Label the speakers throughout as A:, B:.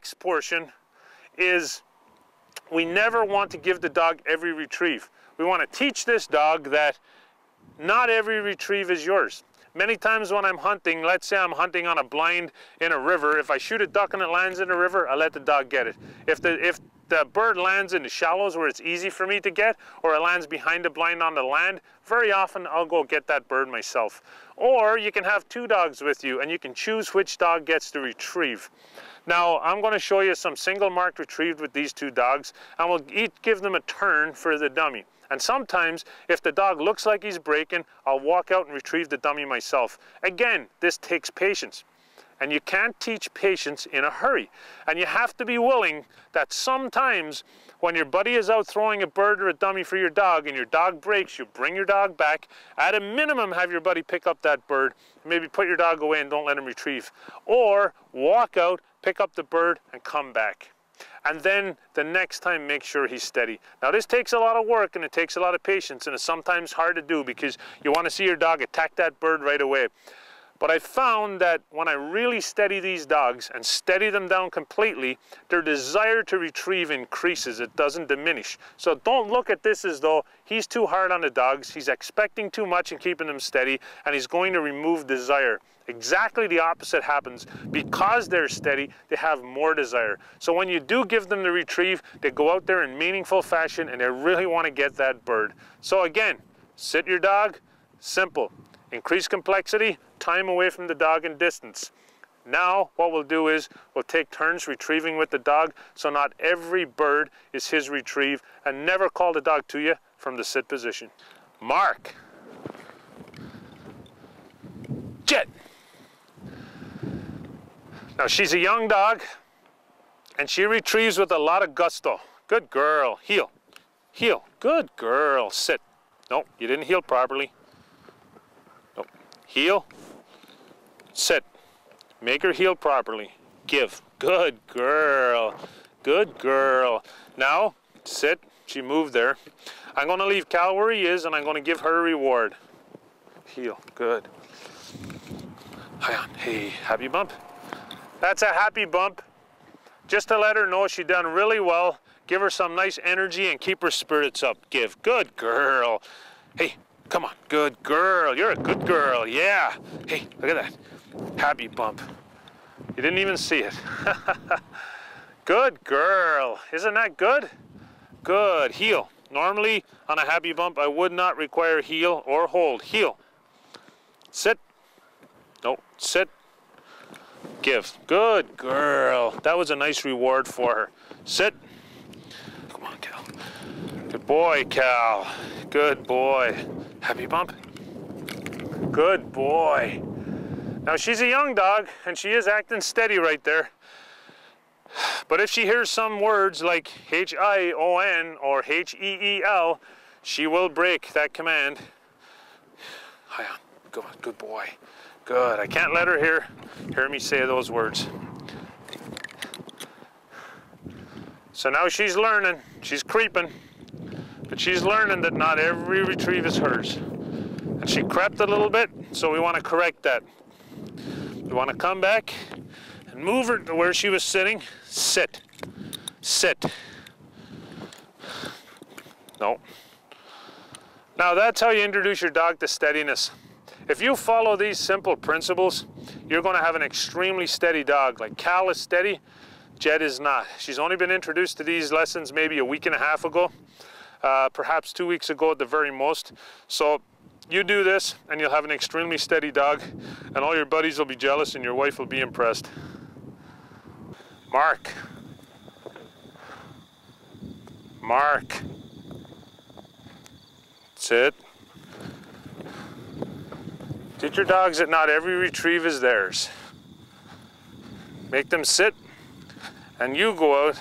A: next portion is we never want to give the dog every retrieve. We want to teach this dog that not every retrieve is yours. Many times when I'm hunting, let's say I'm hunting on a blind in a river, if I shoot a duck and it lands in the river, I let the dog get it. If the bird lands in the shallows where it's easy for me to get, or it lands behind the blind on the land, very often I'll go get that bird myself. Or you can have two dogs with you and you can choose which dog gets the retrieve. Now, I'm going to show you some single marked retrieved with these two dogs, and we'll each give them a turn for the dummy. And sometimes, if the dog looks like he's breaking, I'll walk out and retrieve the dummy myself. Again, this takes patience. And you can't teach patience in a hurry. And you have to be willing that sometimes when your buddy is out throwing a bird or a dummy for your dog and your dog breaks, you bring your dog back. At a minimum, have your buddy pick up that bird. Maybe put your dog away and don't let him retrieve. Or walk out, pick up the bird, and come back. And then the next time, make sure he's steady. Now this takes a lot of work and it takes a lot of patience, and it's sometimes hard to do because you want to see your dog attack that bird right away. But I found that when I really steady these dogs and steady them down completely, their desire to retrieve increases, it doesn't diminish. So don't look at this as though he's too hard on the dogs, he's expecting too much and keeping them steady, and he's going to remove desire. Exactly the opposite happens. Because they're steady, they have more desire. So when you do give them the retrieve, they go out there in meaningful fashion and they really want to get that bird. So again, sit your dog, simple. Increase complexity, time away from the dog and distance. Now what we'll do is we'll take turns retrieving with the dog, so not every bird is his retrieve, and never call the dog to you from the sit position. Mark. Jet. Now she's a young dog and she retrieves with a lot of gusto. Good girl. Heel. Heel. Good girl. Sit. No, you didn't heel properly. No. Heel. Sit. Make her heel properly. Give. Good girl. Good girl. Now, sit. She moved there. I'm going to leave Cal where he is and I'm going to give her a reward. Heel. Good. Hi on. Hey, happy bump? That's a happy bump. Just to let her know she done really well. Give her some nice energy and keep her spirits up. Give. Good girl. Hey, come on. Good girl. You're a good girl. Yeah. Hey, look at that. Happy bump. You didn't even see it. Good girl. Isn't that good? Good. Heel. Normally, on a happy bump, I would not require heel or hold. Heel. Sit. No, sit. Give. Good girl. That was a nice reward for her. Sit. Come on, Cal. Good boy, Cal. Good boy. Happy bump. Good boy. Now she's a young dog and she is acting steady right there. But if she hears some words like H-I-O-N or H-E-E-L, she will break that command. Hi on. Go on. Good boy. Good. I can't let her hear me say those words. So now she's learning. She's creeping. But she's learning that not every retrieve is hers. And she crept a little bit, so we want to correct that. We want to come back and move her to where she was sitting. Sit. Sit. No. Now that's how you introduce your dog to steadiness. If you follow these simple principles, you're going to have an extremely steady dog. Like Cal is steady, Jet is not. She's only been introduced to these lessons maybe a week and a half ago, perhaps 2 weeks ago at the very most. So you do this and you'll have an extremely steady dog, and all your buddies will be jealous and your wife will be impressed. Mark. Mark. Sit. Teach your dogs that not every retrieve is theirs. Make them sit, and you go out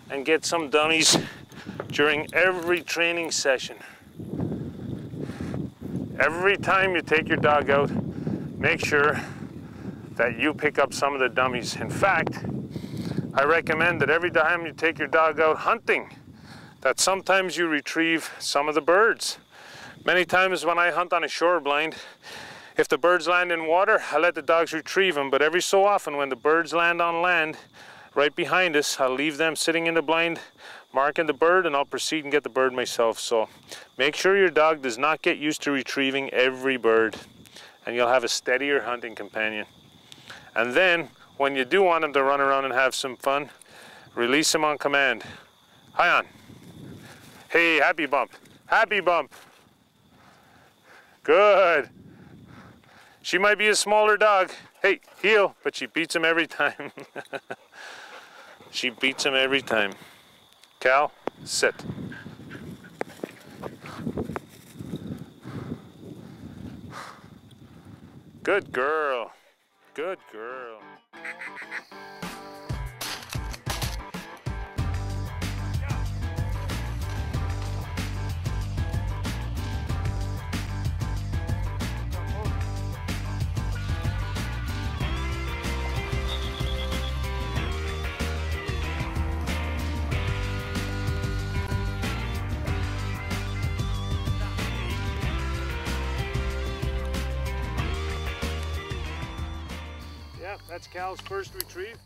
A: and get some dummies during every training session. Every time you take your dog out, make sure that you pick up some of the dummies. In fact, I recommend that every time you take your dog out hunting, that sometimes you retrieve some of the birds. Many times when I hunt on a shore blind, if the birds land in water, I let the dogs retrieve them, but every so often when the birds land on land, right behind us. I'll leave them sitting in the blind, marking the bird, and I'll proceed and get the bird myself. So make sure your dog does not get used to retrieving every bird, and you'll have a steadier hunting companion. And then, when you do want him to run around and have some fun, release him on command. Hi on. Hey, happy bump. Happy bump. Good. She might be a smaller dog. Hey, heel, but she beats him every time. She beats him every time. Cal, sit. Good girl. Good girl. Yeah, that's Cal's first retrieve.